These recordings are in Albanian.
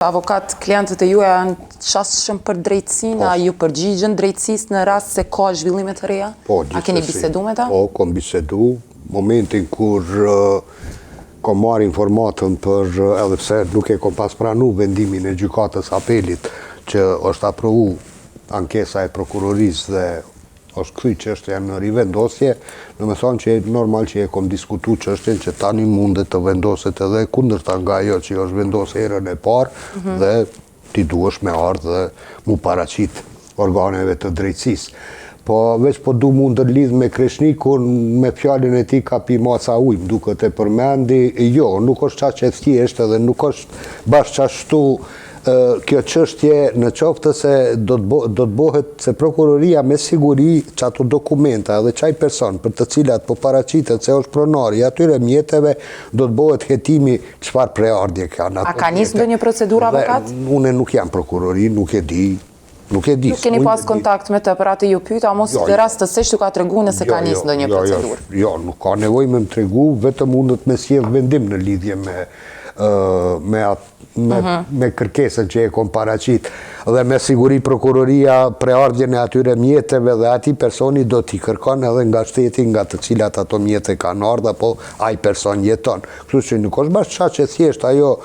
Avokat, klientët e juaj janë qasshëm për drejtësinë, a ju përgjigjen drejtësisë në rast se ka zhvillime të reja? Po, a keni bisedu me ta? Po, kom bisedu. Momentin kur kom marrë informatën për, edhe pse nuk e kom pas pranu vendimin e gjykatës apelit që është aprovu ankesa e prokurorisë dhe është kthy çështja në rivendosje, do të thonë që normal që e kom diskutu çështjen që tani mundet të vendoset edhe kundërta nga ajo që është vendosur herën e parë dhe ti duhesh me ardhë dhe mu paraqit organeve të drejtësisë. Po veç po du mu ndërlidh me Kreshnikun me fjalën e tij ka pi maca ujë, duket e përmendi, jo, nuk është çaq e thjeshtë edhe nuk është bashkë ashtu kjo çështje në qoftë se do të bëhet se prokuroria me siguri që ato dokumenta dhe çaj person për të cilat po paraqitet se është pronari atyre mjeteve do të bëhet hetimi çfarë preardhje kanë. A ka nisë ndonjë procedurë avokat? Unë nuk jam prokurori, nuk e di. Nuk keni pas kontakt me të për atë ju pyet, a mos të rastësisht ju ka tregu nëse ka nisë ndonjë procedurë? Jo, nuk ka nevojë me më tregu, vetëm mundet me sjell vendim në lidhje me kërkesën që e kom paraqit dhe me siguri prokuroria preardhjen e atyre mjeteve dhe ati personi do t'i kërkon edhe nga shteti nga të cilat ato mjete kanë ardhur apo ai person jeton. Kështu që nuk është bashkë çaq e thjesht ajo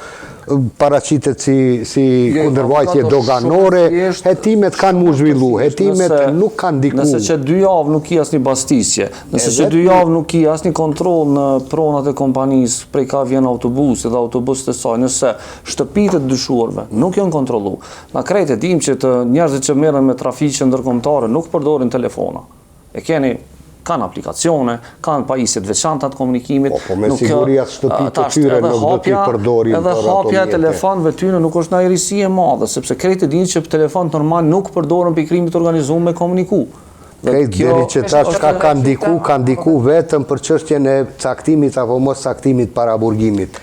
paraqitet si kundërvajtje doganore, hetimet kanë mu zhvillu, hetimet nuk kanë diku. Nëse që 2 javë nuk i asnjë bastisje, nëse që 2 javë nuk i asnjë kontroll në pronat e kompanisë prej ka vjen autobusi dhe autobusit e saj, nëse shtëpitë të dyshuarve nuk janë kontrollu. Na krejt e dim që të njerëzit që merren me trafiqe ndërkombëtare nuk përdorin telefona. Kanë aplikacione, kanë pajisje të veçanta të komunikimit. Po me siguri atë shtëpi të tyre nuk do t'i përdorin për ato mjete. Edhe hapja e telefonëve tyre nuk është ndaj risi e madhe, sepse krejt e dinë që telefonët normal nuk përdoren për krimit të organizuar me komuniku. Krejt deri që tash kanë diku vetëm për çështjen e caktimit apo mos caktimit para burgimit.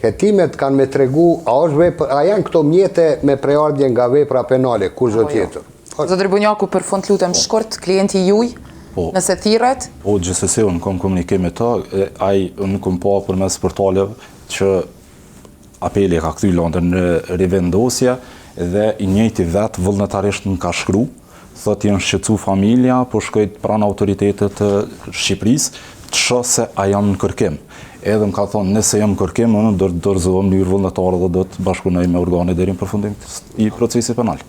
Hetimet kanë me tregu, a janë këto mjete me preardhje nga vepra penale, kush do tjetër. Zotëri Bunjaku, për fund lutem shkurt, klienti juaj nëse thirret? Po, gjithsesi unë kam komunikim me ta, ai unë kam pa përmes portaleve që apeli ka kthy lëndën në rivendosje dhe i njëjti vet vullnetarisht më ka shkruar, thotë janë shqetësu familja, po shkojt pranë autoritetet të Shqipërisë, ç'o se a jam në kërkim. Edhe më ka thonë, nëse jam në kërkim, unë do të dorëzohem në mënyrë vullnetare dhe do të bashkëpunoj me organet deri në përfundim i procesit penal.